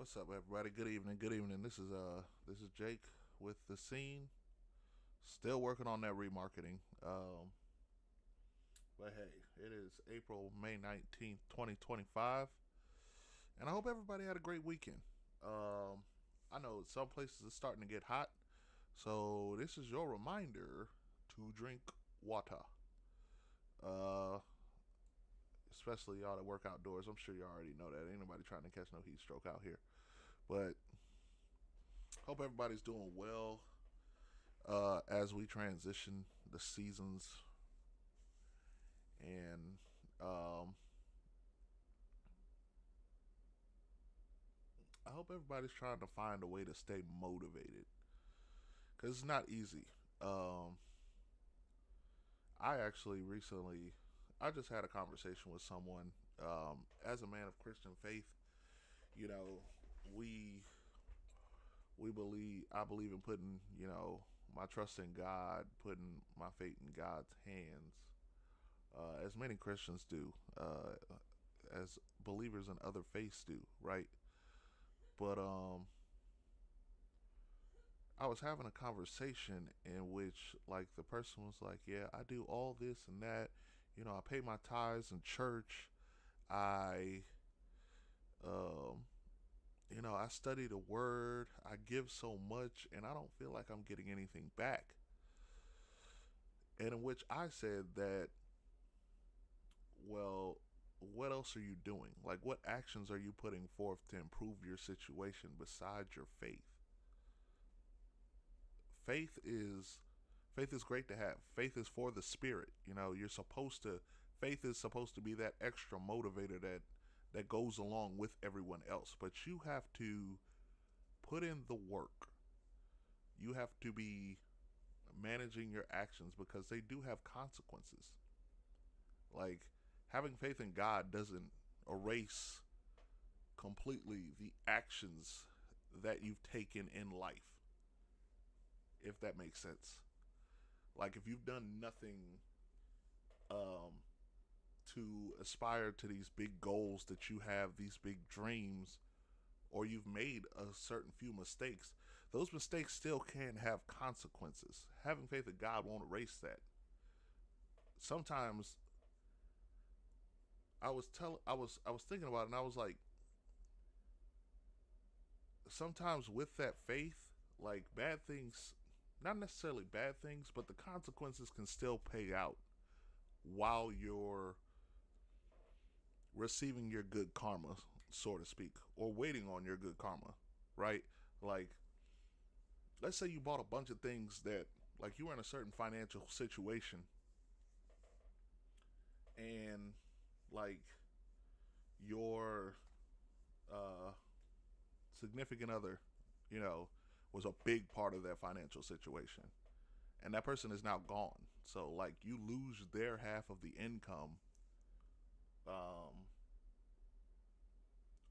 What's up, everybody? Good evening. Good evening. This is Jake with the scene. Still working on that remarketing. But hey, it is April May 19th, 2025, and I hope everybody had a great weekend. I know some places it's starting to get hot, so this is your reminder to drink water. Uh, Especially y'all that work outdoors. I'm sure you already know that. Ain't nobody trying to catch no heat stroke out here. But hope everybody's doing well as we transition the seasons, and um, I hope everybody's trying to find a way to stay motivated because it's not easy. Um, I actually recently, I just had a conversation with someone. As a man of Christian faith, you know, we we believe I believe in putting my trust in God, putting my faith in God's hands, as many Christians do, as believers in other faiths do, right? But I was having a conversation in which, like, the person was like, "Yeah, I do all this and that. I pay my tithes in church. I, um, I study the Word. I give so much, and I don't feel like I'm getting anything back." And in which I said that, well, what else are you doing? Like, what actions are you putting forth to improve your situation besides your faith? faith is Faith is great to have. Faith is for the spirit. You're supposed to Faith is supposed to be that extra motivator that goes along with everyone else. But you have to put in the work. You have to be managing your actions because they do have consequences. Like, having faith in God doesn't erase completely the actions that you've taken in life, if that makes sense. Like, if you've done nothing um, to aspire to these big goals that you have, these big dreams, or you've made a certain few mistakes, those mistakes still can have consequences. Having faith in God won't erase that. Sometimes I was thinking about it, and I was like, sometimes with that faith, like, bad things, not necessarily bad things, but the consequences can still pay out while you're receiving your good karma, so to speak, or waiting on your good karma, right? Like, let's say you bought a bunch of things that, like, you were in a certain financial situation, and, like, your uh, significant other, you know, was a big part of that financial situation, and that person is now gone. So, like, you lose their half of the income, um,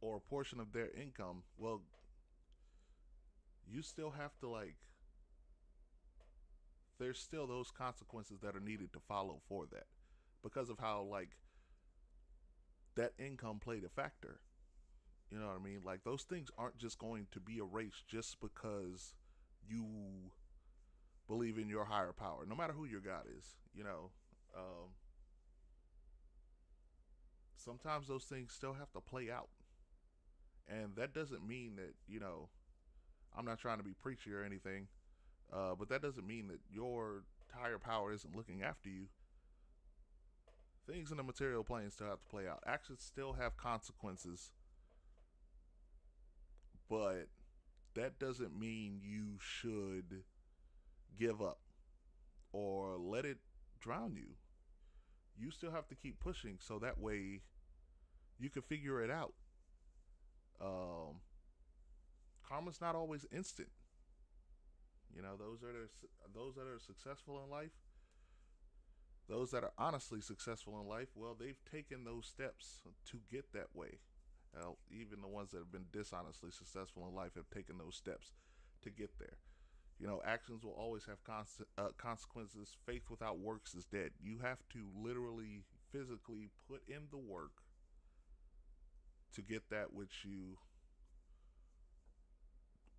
or a portion of their income. Well, you still have to, like, there's still those consequences that are needed to follow for that because of how, like, that income played a factor. You know what I mean? Like, those things aren't just going to be erased just because you believe in your higher power, no matter who your God is. Um, Sometimes those things still have to play out. And that doesn't mean that, I'm not trying to be preachy or anything, but that doesn't mean that your higher power isn't looking after you. Things in the material plane still have to play out. Actions still have consequences, but that doesn't mean you should give up or let it drown you. You still have to keep pushing so that way you can figure it out. Um, Karma's not always instant. Those that are successful in life, those that are honestly successful in life, well, they've taken those steps to get that way. Even the ones that have been dishonestly successful in life have taken those steps to get there. Actions will always have consequences. Faith without works is dead. You have to literally, physically put in the work to get that which you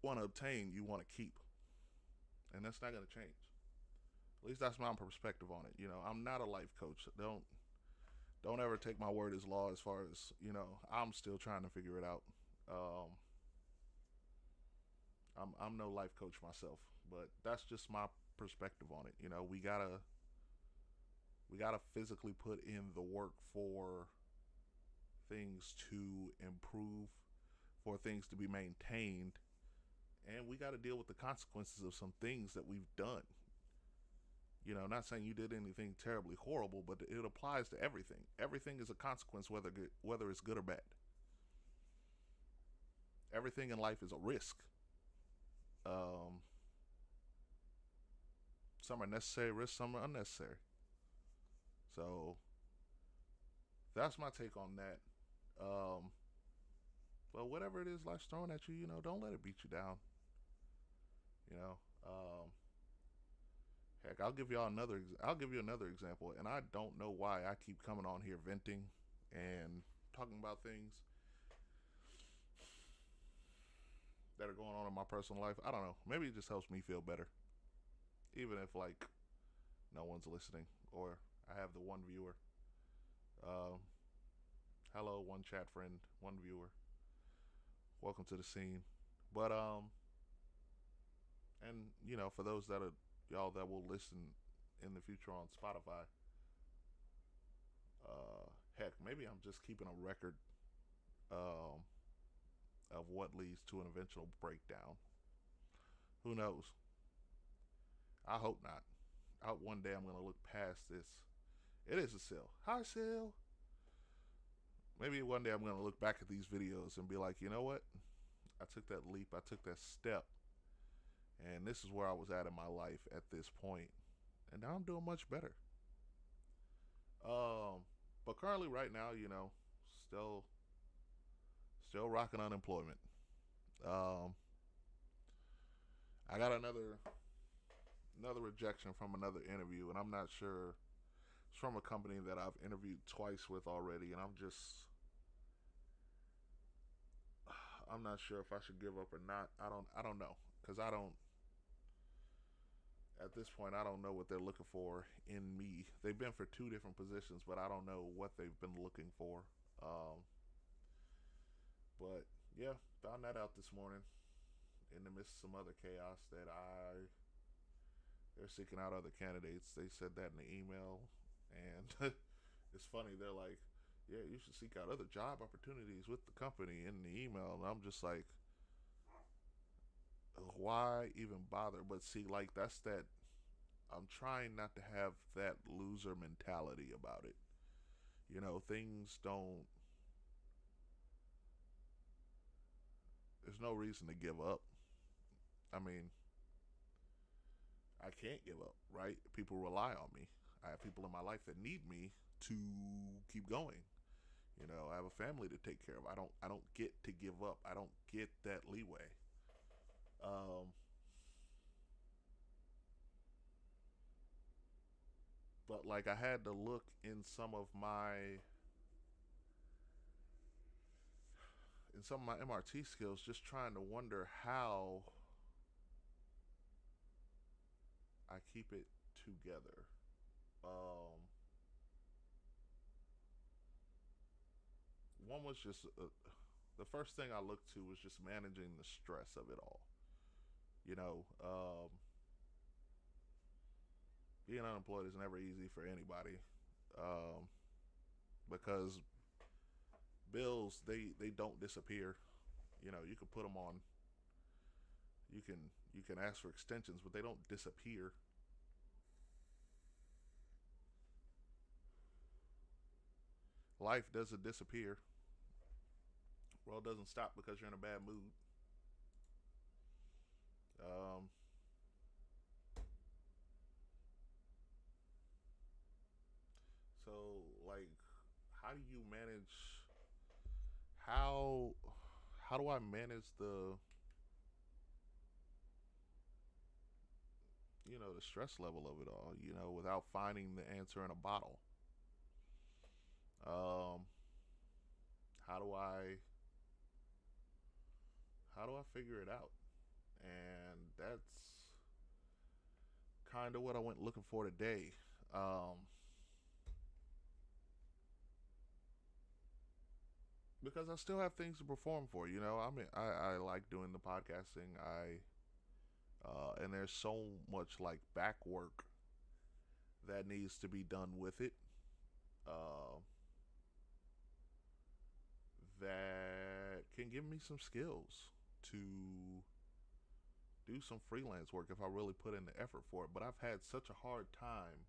want to obtain, you want to keep, and that's not going to change. At least that's my perspective on it. I'm not a life coach. Don't ever take my word as law. As far as I'm still trying to figure it out. Um, I'm no life coach myself, but that's just my perspective on it. We gotta physically put in the work for things to improve, for things to be maintained, and we got to deal with the consequences of some things that we've done. Not saying you did anything terribly horrible, but it applies to everything. Everything is a consequence, whether it's good or bad. Everything in life is a risk. Um, some are necessary risks, some are unnecessary. So that's my take on that. But whatever it is life's throwing at you, don't let it beat you down. You know, um, Heck, I'll give you another example, and I don't know why I keep coming on here venting and talking about things that are going on in my personal life. I don't know. Maybe it just helps me feel better, even if like no one's listening or I have the one viewer. Um, Hello, one chat friend, one viewer. Welcome to the scene. But and for those that are y'all that will listen in the future on Spotify, heck, maybe I'm just keeping a record um, of what leads to an eventual breakdown. Who knows? I hope not. I hope one day I'm gonna look past this. It is a sale. Hi, sale. Maybe one day I'm gonna look back at these videos and be like, you know what? I took that leap. I took that step, and this is where I was at in my life at this point, and now I'm doing much better. Um, but currently, right now, still, still rocking unemployment. Um, I got another rejection from another interview, and I'm not sure. It's from a company that I've interviewed twice with already, and I'm not sure if I should give up or not. I don't know, because I don't at this point I don't know what they're looking for in me. They've been for two different positions, but I don't know what they've been looking for. Um, but yeah, found that out this morning in the midst of some other chaos that they're seeking out other candidates. They said that in the email, and it's funny. They're like, "Yeah, you should seek out other job opportunities with the company," in the email, and I'm just like, why even bother? But see, like that's that. I'm trying not to have that loser mentality about it. Things don't. There's no reason to give up. I mean, I can't give up, right? People rely on me. I have people in my life that need me to keep going. I have a family to take care of. I don't get to give up. I don't get that leeway. Um, but like I had to look in some of my MRT skills, just trying to wonder how I keep it together. Um, One was just the first thing I looked to was just managing the stress of it all. You know, um, Being unemployed is never easy for anybody, um, because bills they don't disappear. You can put them on. You can you can ask for extensions, but they don't disappear. Life doesn't disappear. World doesn't stop because you're in a bad mood. Um, so like, how do you manage? How how do I manage the stress level of it all? Without finding the answer in a bottle. Um, how do I how do I figure it out? and that's kind of what I went looking for today. Um, because I still have things to perform for. I mean, I like doing the podcasting. And there's so much like back work that needs to be done with it. Uh, that can give me some skills to do some freelance work if I really put in the effort for it. But I've had such a hard time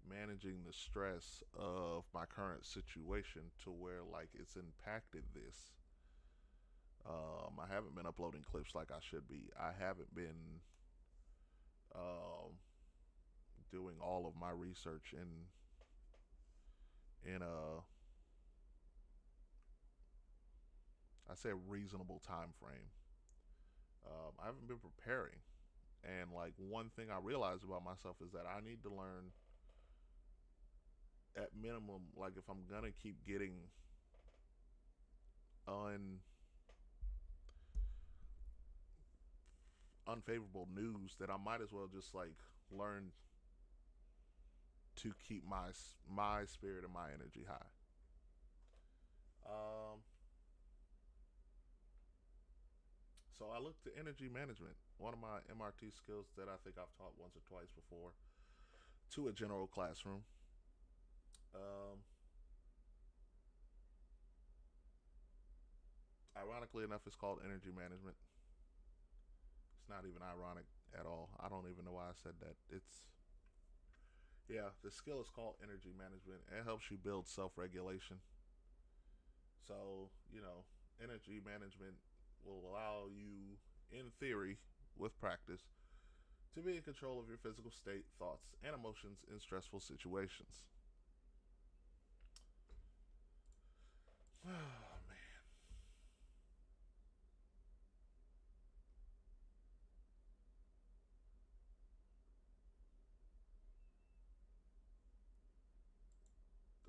managing the stress of my current situation to where like it's impacted this. I haven't been uploading clips like I should be. I haven't been um, doing all of my research in a I say a reasonable time frame. I haven't been preparing, and like one thing I realized about myself is that I need to learn at minimum, like if I'm gonna keep getting un unfavorable news, that I might as well just like learn to keep my spirit and my energy high. Um, so I look to energy management, one of my MRT skills that I think I've taught once or twice before to a general classroom. Um, Ironically enough, it's called energy management. It's not even ironic at all. I don't even know why I said that. The skill is called energy management. It helps you build self regulation. So, energy management will allow you, in theory, with practice, to be in control of your physical state, thoughts, and emotions in stressful situations. Oh, man.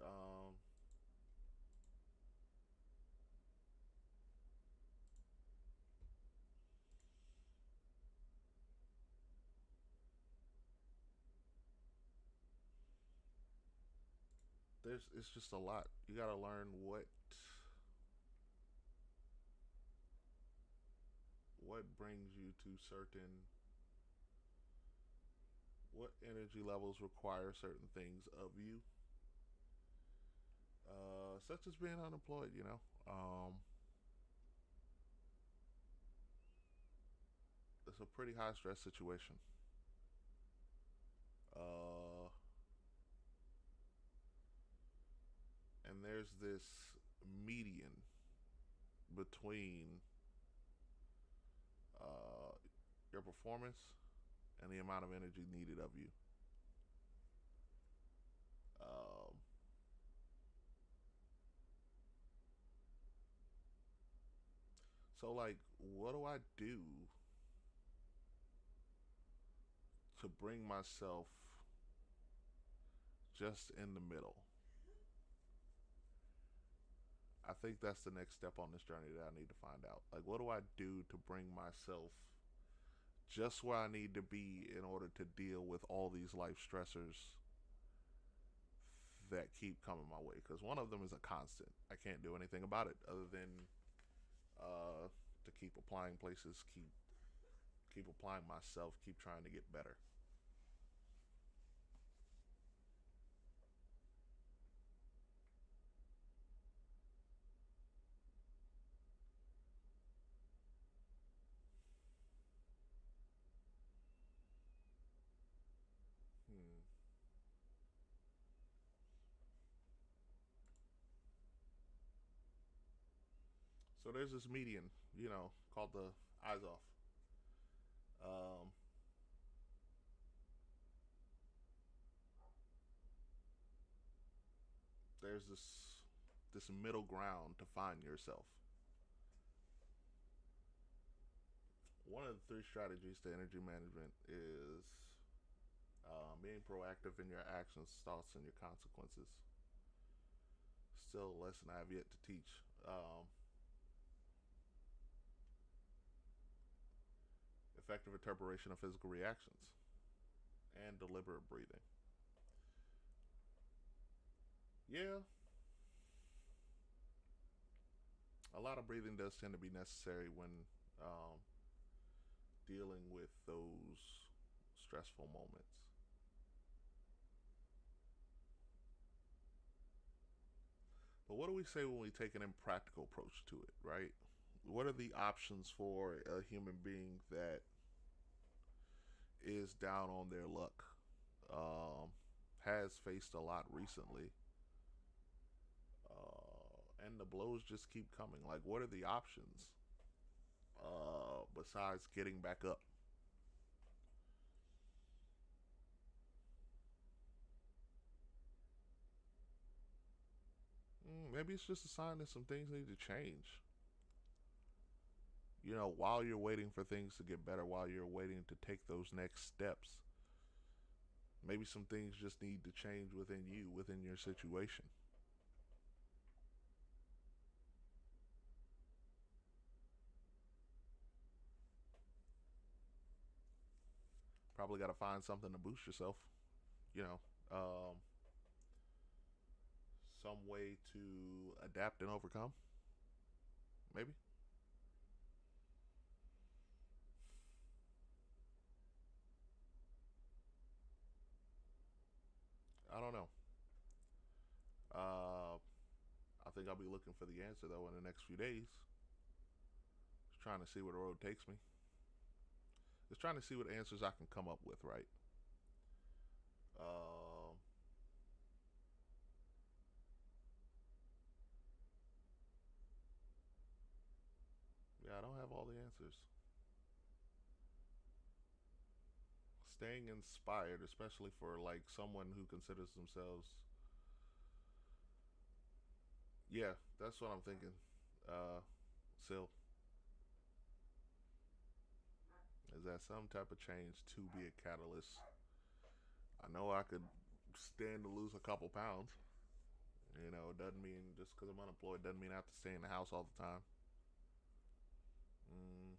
Um, it's just a lot. You got to learn what brings you to certain what energy levels require certain things of you, such as being unemployed. It's a pretty high stress situation. Uh, and there's this median between uh, your performance and the amount of energy needed of you. Um, so, like, what do I do to bring myself just in the middle? I think that's the next step on this journey that I need to find out. Like, what do I do to bring myself just where I need to be in order to deal with all these life stressors that keep coming my way? Because one of them is a constant. I can't do anything about it other than to keep applying places, keep applying myself, keep trying to get better. Hmm. So there's this median, called the eyes off. Um, there's this middle ground to find yourself. One of the three strategies to energy management is being proactive in your actions, thoughts, and your consequences. Still a lesson I have yet to teach. effective interpretation of physical reactions, and deliberate breathing. Yeah, a lot of breathing does tend to be necessary when um, dealing with those stressful moments. But what do we say when we take an impractical approach to it, right? What are the options for a human being that is down on their luck, um, has faced a lot recently, and the blows just keep coming? Like, what are the options besides getting back up? Maybe it's just a sign that some things need to change. While you're waiting for things to get better, while you're waiting to take those next steps, maybe some things just need to change within you, within your situation. Probably got to find something to boost yourself. You know, um, some way to adapt and overcome. Maybe. I don't know. Uh, I think I'll be looking for the answer though in the next few days. Just trying to see where the road takes me. Just trying to see what answers I can come up with. Right. Um, yeah, I don't have all the answers. Staying inspired, especially for like someone who considers themselves. Yeah, that's what I'm thinking. Uh, Still, is that some type of change to be a catalyst? I know I could stand to lose a couple pounds. It doesn't mean just because I'm unemployed doesn't mean I have to stay in the house all the time. Mm,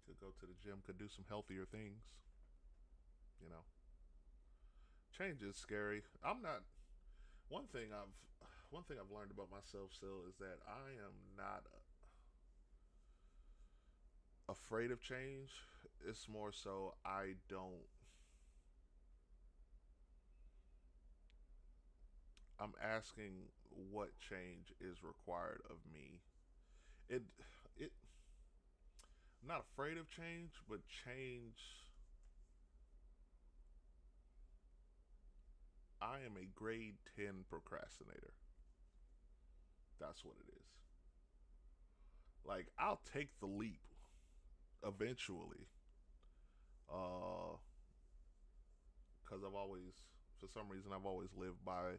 could go to the gym, could do some healthier things. You know, change is scary. I'm not. One thing I've one thing I've learned about myself still is that I am not afraid of change. It's more so I don't. I'm asking what change is required of me. It it. I'm not afraid of change, but change. I am a grade 10 procrastinator. That's what it is. Like, I'll take the leap eventually. Uh, because for some reason, I've always lived by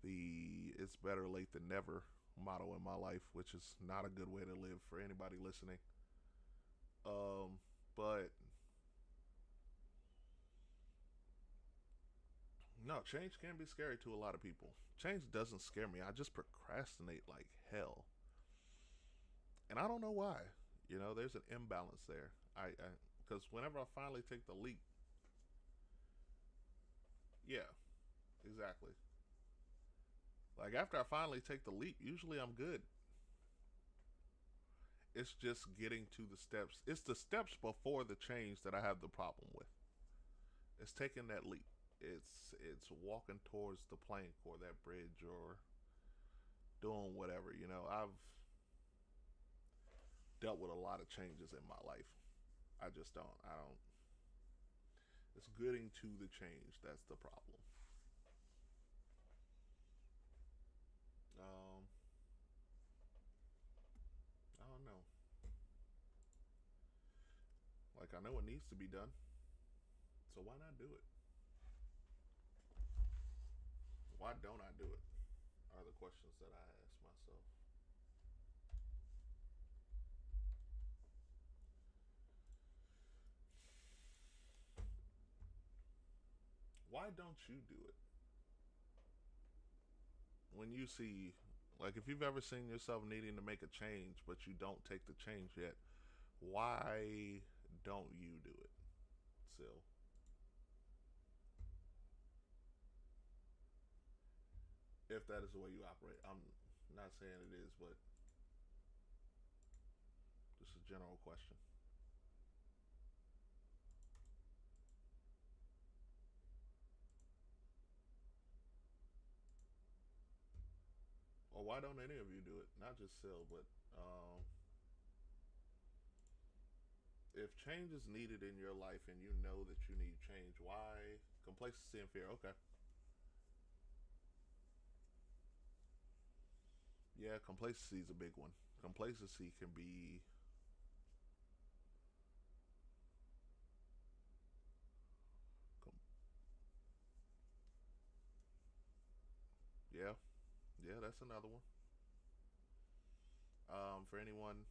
the "it's better late than never" motto in my life, which is not a good way to live for anybody listening. But no, change can be scary to a lot of people. Change doesn't scare me. I just procrastinate like hell, and I don't know why. There's an imbalance there. Because whenever I finally take the leap, yeah, exactly. Like after I finally take the leap, usually I'm good. It's just getting to the steps. It's the steps before the change that I have the problem with. It's taking that leap. It's walking towards the plank or that bridge or doing whatever. I've dealt with a lot of changes in my life. I just don't. I don't. It's getting to the change that's the problem. Um, I don't know. Like I know what needs to be done, so why not do it? Why don't I do it? Are the questions that I ask myself. why don't you do it? When you see, like, if you've ever seen yourself needing to make a change, but you don't take the change yet, why don't you do it? Still, if that is the way you operate, I'm not saying it is, but just a general question. Or why don't any of you do it? Not just Sil, but if change is needed in your life and you know that you need change, why complacency and fear? Okay, yeah, complacency is a big one. Complacency can be, yeah, yeah, that's another one. For anyone,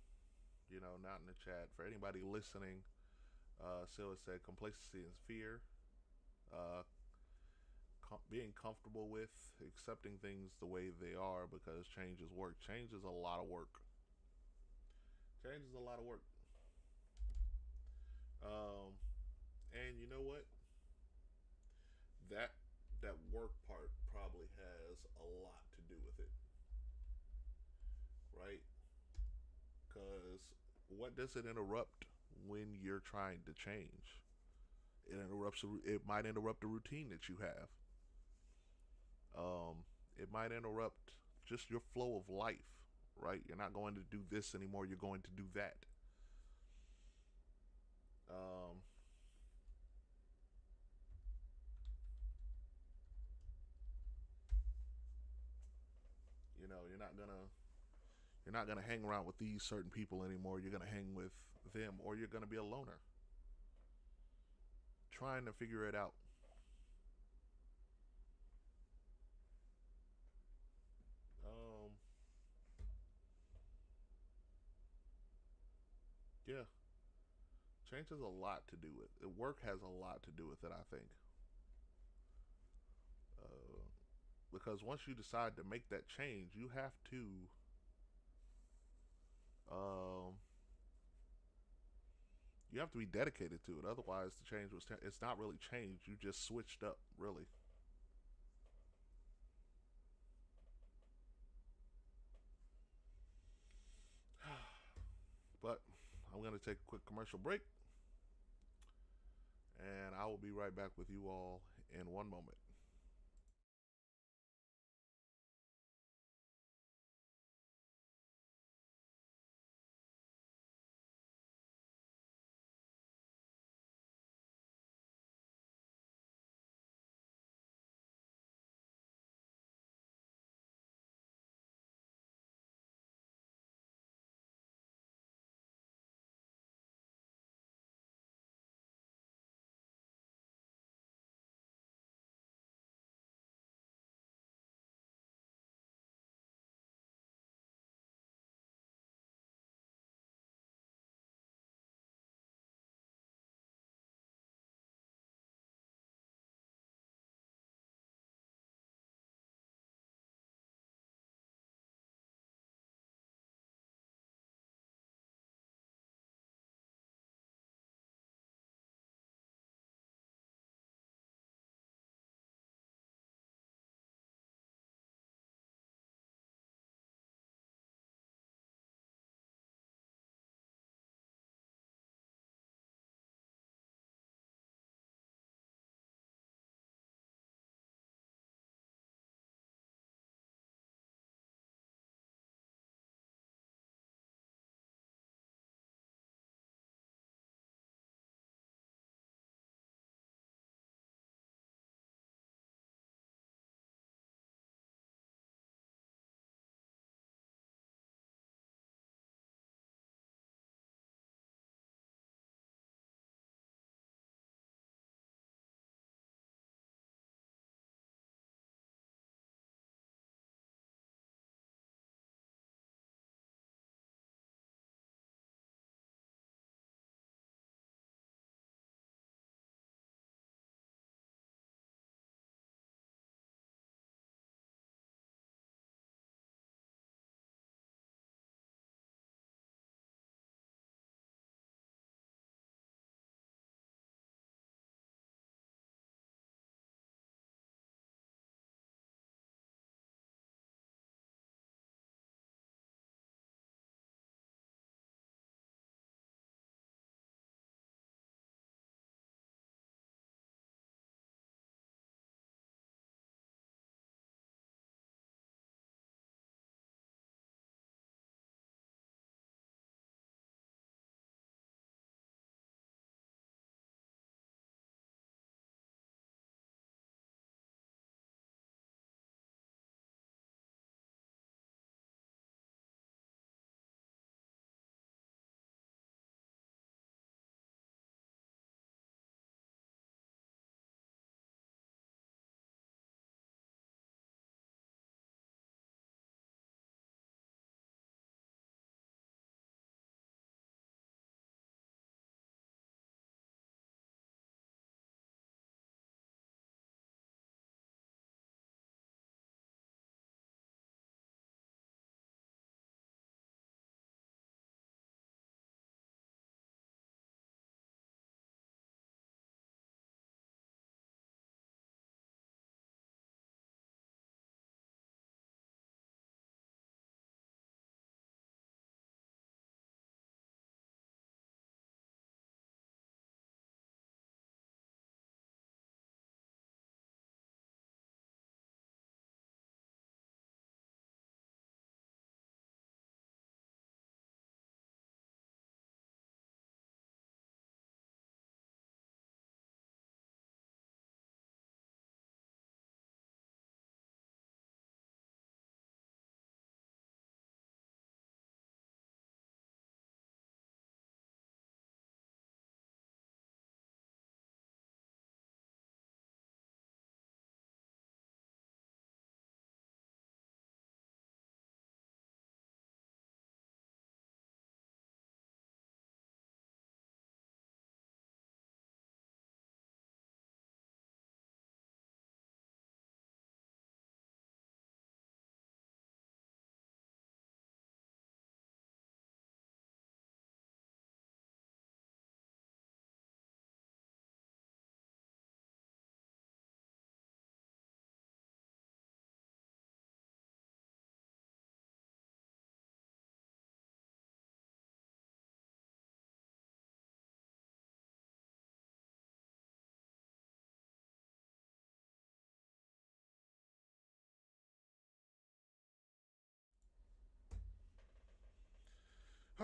not in the chat, for anybody listening, Sil said complacency is fear. Uh, Being comfortable with accepting things the way they are because change is work. Change is a lot of work. Change is a lot of work. Um, and you know what? That that work part probably has a lot to do with it, right? Because what does it interrupt when you're trying to change? It interrupts. It might interrupt the routine that you have. Um, it might interrupt just your flow of life, right? You're not going to do this anymore. You're going to do that. Um, you're not gonna hang around with these certain people anymore. You're gonna hang with them, or you're gonna be a loner, trying to figure it out. Um, yeah, change has a lot to do with it. Work has a lot to do with it. I think uh, because once you decide to make that change, you have to. Um, you have to be dedicated to it. Otherwise, the change was. It's not really change. You just switched up, really. But I'm gonna take a quick commercial break, and I will be right back with you all in one moment.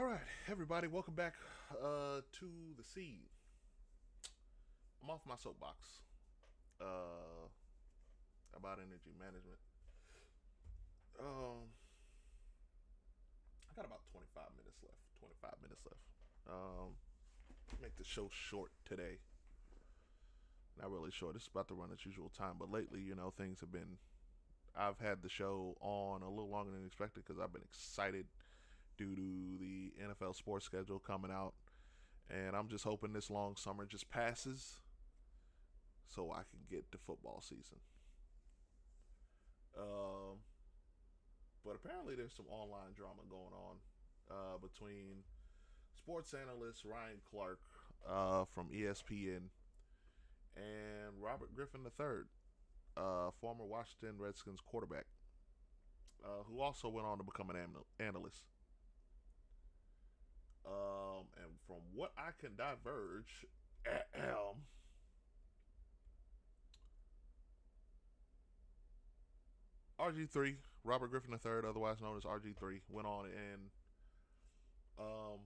All right, everybody, welcome back to the Seed. I'm off my soapbox uh, about energy management. Um, I got about 25 minutes left. 25 minutes left. Make the show short today. Not really short. It's about to run its usual time, but lately, things have been. I've had the show on a little longer than expected because I've been excited due to the NFL sports schedule coming out. And I'm just hoping this long summer just passes so I can get to football season. Um, but apparently there's some online drama going on between sports analyst Ryan Clark from ESPN and Robert Griffin III, former Washington Redskins quarterback, who also went on to become an analyst. And from what I can diverge, RG3, Robert Griffin III, otherwise known as RG3, went on and um,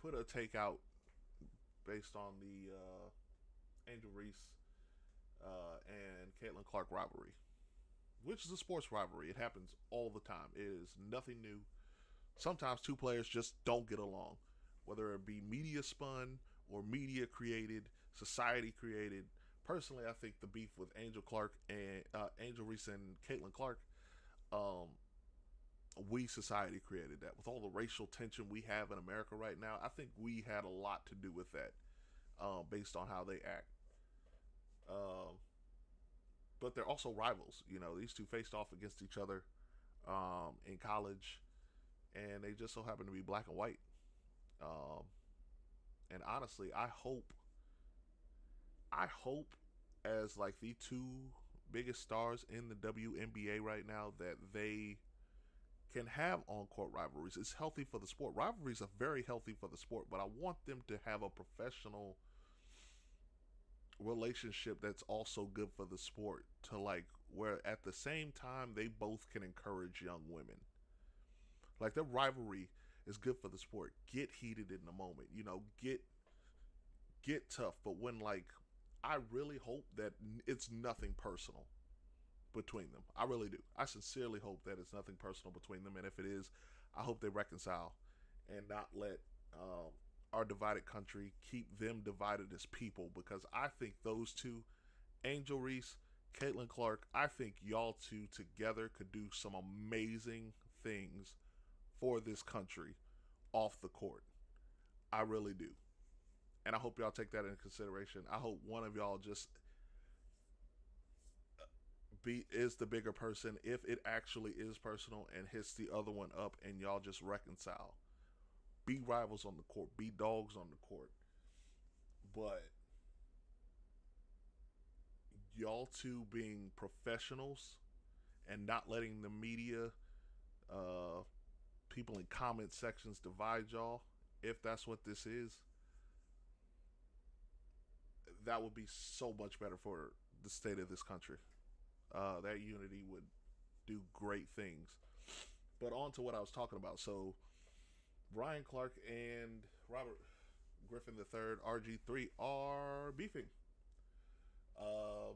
put a take out based on the Angel Reese and Caitlin Clark rivalry, which is a sports rivalry. It happens all the time. It is nothing new. Sometimes two players just don't get along, whether it be media spun or media created, society created. Personally, I think the beef with Angel Reese and Caitlin Clark, we society created that. With all the racial tension we have in America right now, I think we had a lot to do with that, based on how they act. Um, but they're also rivals. These two faced off against each other in college, and they just so happen to be black and white. Um, and honestly, I hope, as like the two biggest stars in the WNBA right now, that they can have on-court rivalries. It's healthy for the sport. Rivalries are very healthy for the sport, but I want them to have a professional relationship that's also good for the sport, to like where at the same time they both can encourage young women. Like, their rivalry is good for the sport. Get heated in the moment, get tough, but when, like, I really hope that it's nothing personal between them. I really do. I sincerely hope that it's nothing personal between them, and if it is, I hope they reconcile and not let our divided country keep them divided as people, because I think those two, Angel Reese, Caitlin Clark, I think y'all two together could do some amazing things for this country off the court. I really do. And I hope y'all take that into consideration. I hope one of y'all just is the bigger person, if it actually is personal, and hits the other one up, and y'all just reconcile. Be rivals on the court, be dogs on the court, but y'all two being professionals and not letting the media, people in comment sections divide y'all, if that's what this is, that would be so much better for the state of this country. That unity would do great things. But on to what I was talking about. So Ryan Clark and Robert Griffin III, RG3, are beefing. Um,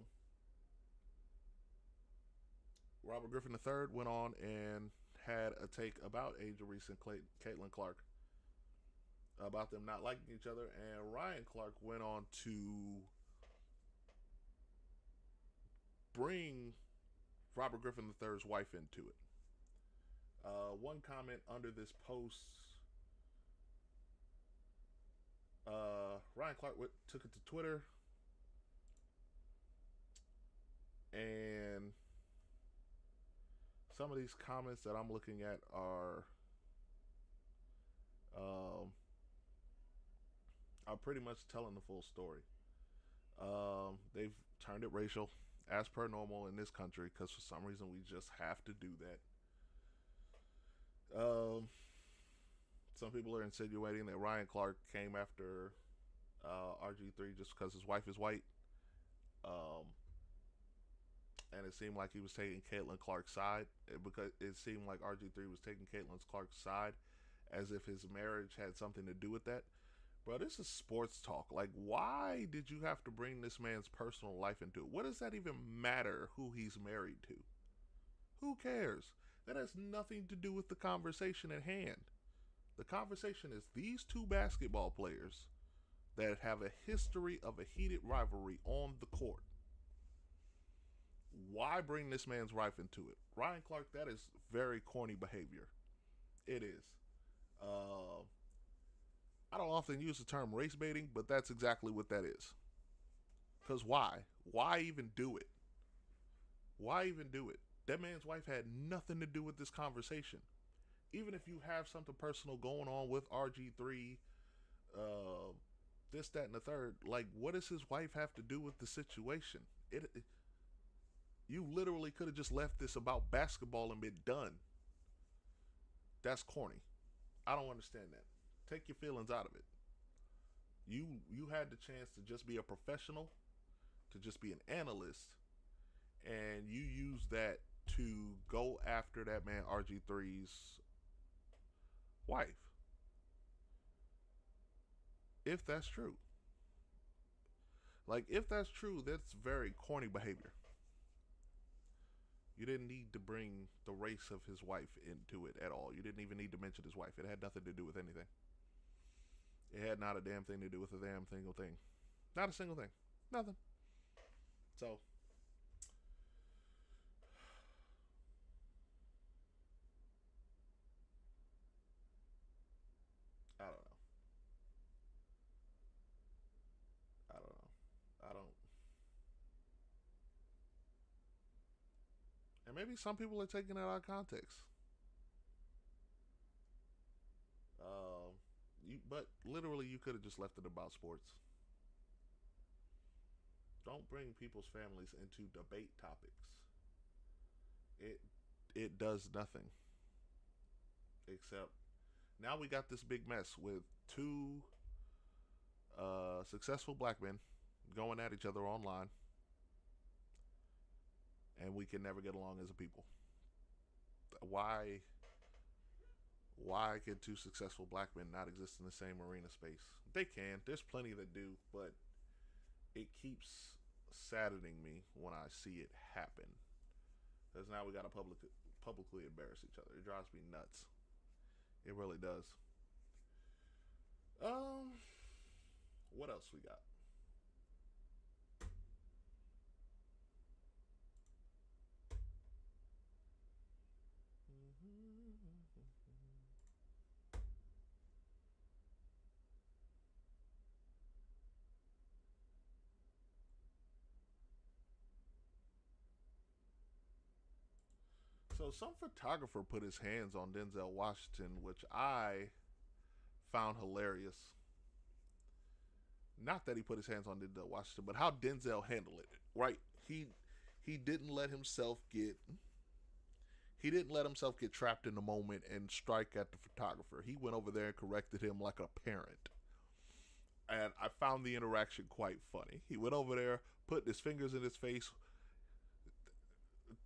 Robert Griffin III went on and had a take about Angel Reese and Caitlin Clark, about them not liking each other, and Ryan Clark went on to bring Robert Griffin III's wife into it. One comment under this post, Ryan Clark took it to Twitter, and some of these comments that I'm looking at um, are pretty much telling the full story. They've turned it racial, as per normal in this country, because for some reason we just have to do that. Some people are insinuating that Ryan Clark came after RG3 just because his wife is white. and it seemed like he was taking Caitlin Clark's side because it seemed like RG3 was taking Caitlin Clark's side as if his marriage had something to do with that. Bro, this is sports talk. Like, why did you have to bring this man's personal life into it? What does that even matter who he's married to? Who cares? That has nothing to do with the conversation at hand. The conversation is these two basketball players that have a history of a heated rivalry on the court. Why bring this man's wife into it? Ryan Clark, that is very corny behavior. It is. Uh, I don't often use the term race baiting, but that's exactly what that is. Because why? Why even do it? Why even do it? That man's wife had nothing to do with this conversation. Even if you have something personal going on with RG3, this, that, and the third, like, what does his wife have to do with the situation? You literally could have just left this about basketball and been done. That's corny. I don't understand that. Take your feelings out of it. You had the chance to just be a professional, to just be an analyst, and you use that to go after that man RG3's wife. If that's true. Like, if that's true, that's very corny behavior. You didn't need to bring the race of his wife into it at all. You didn't even need to mention his wife. It had nothing to do with anything. It had not a damn thing to do with a damn single thing. Not a single thing. Nothing. So, I don't know. I don't know. I don't. And maybe some people are taking that out of context. But literally, you could have just left it about sports. Don't bring people's families into debate topics. It it does nothing except now we got this big mess with two successful black men going at each other online, and we can never get along as a people. Why? Why can two successful black men not exist in the same arena space? They can. There's plenty that do, but it keeps saddening me when I see it happen. Because now we got to publicly embarrass each other. It drives me nuts. It really does. What else we got? So some photographer put his hands on Denzel Washington, which I found hilarious. Not that he put his hands on Denzel Washington, but how Denzel handled it. Right? He didn't let himself get trapped in the moment and strike at the photographer. He went over there and corrected him like a parent. And I found the interaction quite funny. He went over there, put his fingers in his face,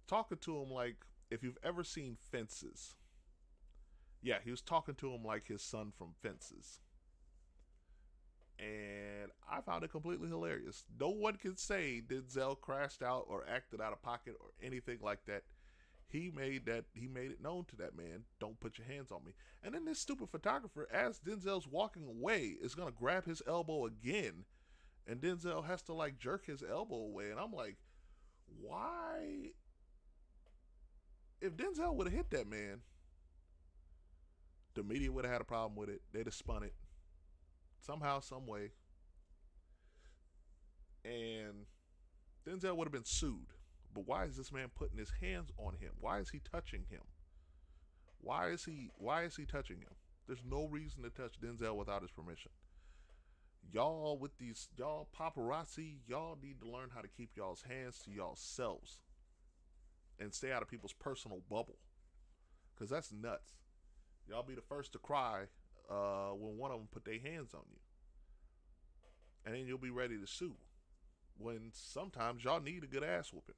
talking to him like if you've ever seen Fences. Yeah, he was talking to him like his son from Fences. And I found it completely hilarious. No one can say Denzel crashed out or acted out of pocket or anything like that. He made it known to that man, don't put your hands on me. And then this stupid photographer, as Denzel's walking away, is gonna grab his elbow again. And Denzel has to like jerk his elbow away. And I'm like, why? If Denzel would have hit that man, the media would have had a problem with it. They'd have spun it somehow, some way, and Denzel would have been sued. But why is this man putting his hands on him? Why is he touching him? Why is he touching him? There's no reason to touch Denzel without his permission. Y'all with these y'all paparazzi, y'all need to learn how to keep y'all's hands to y'all selves and stay out of people's personal bubble. Cause that's nuts. Y'all be the first to cry when one of them put their hands on you. And then you'll be ready to sue. When sometimes y'all need a good ass whooping.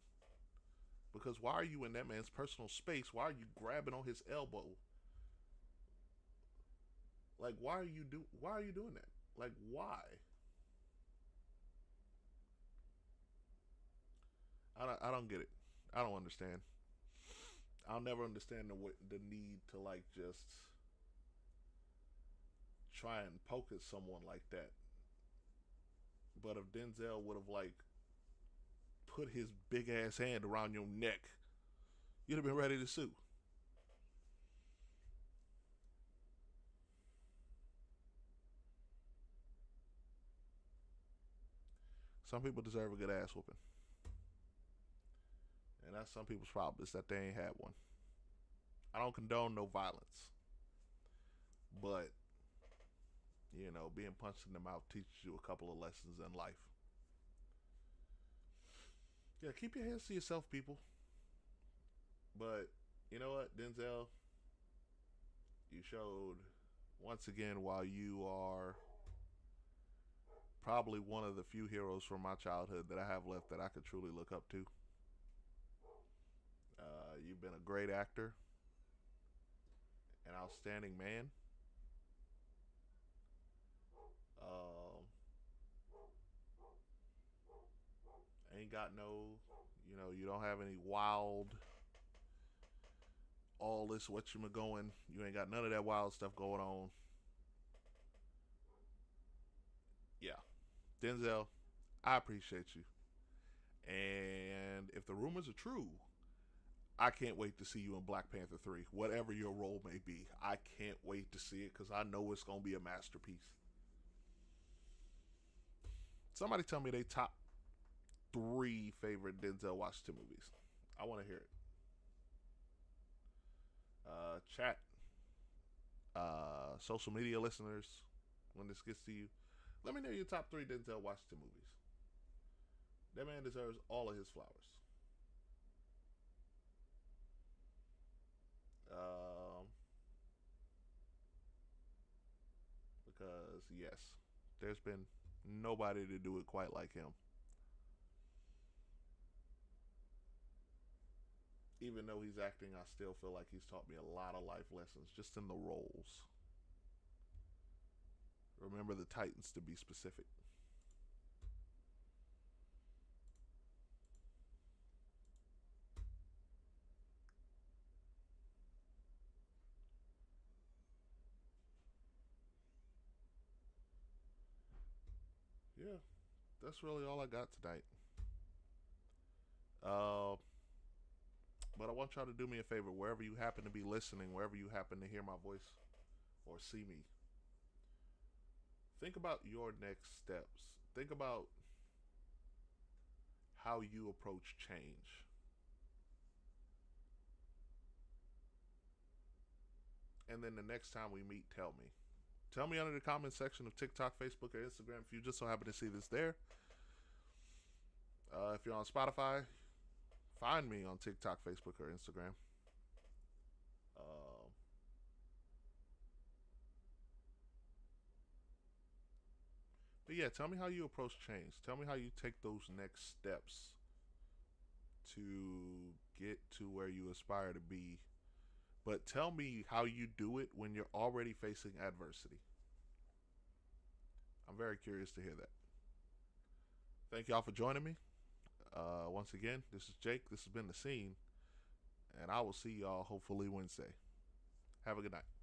Because why are you in that man's personal space? Why are you grabbing on his elbow? Like, why are you doing that? Like, why? I don't get it. I don't understand. I'll never understand the need to like just try and poke at someone like that. But if Denzel would have like put his big ass hand around your neck, you'd have been ready to sue. Some people deserve a good ass whooping, and that's some people's problem is that they ain't had one. I don't condone no violence, but being punched in the mouth teaches you a couple of lessons in life. Yeah, keep your hands to yourself, people. But you know what, Denzel, you showed once again why you are probably one of the few heroes from my childhood that I have left that I could truly look up to. You've been a great actor, an outstanding man. Um, ain't got no, you don't have any wild, all this what you going. You ain't got none of that wild stuff going on. Yeah, Denzel, I appreciate you. And if the rumors are true, I can't wait to see you in Black Panther 3, whatever your role may be. I can't wait to see it because I know it's going to be a masterpiece. Somebody tell me they top three favorite Denzel Washington movies. I want to hear it. Chat, social media listeners, when this gets to you, let me know your top three Denzel Washington movies. That man deserves all of his flowers. Um, because yes, there's been nobody to do it quite like him. Even though he's acting, I still feel like he's taught me a lot of life lessons just in the roles. Remember the Titans to be specific. Yeah, that's really all I got tonight. Uh, but I want y'all to do me a favor, wherever you happen to be listening, wherever you happen to hear my voice or see me, think about your next steps. Think about how you approach change. And then the next time we meet, tell me. Tell me under the comment section of TikTok, Facebook, or Instagram if you just so happen to see this there. If you're on Spotify, find me on TikTok, Facebook, or Instagram. Uh, but yeah, tell me how you approach change. Tell me how you take those next steps to get to where you aspire to be. But tell me how you do it when you're already facing adversity. I'm very curious to hear that. Thank y'all for joining me. Once again, this is Jake. This has been The Scene. And I will see y'all hopefully Wednesday. Have a good night.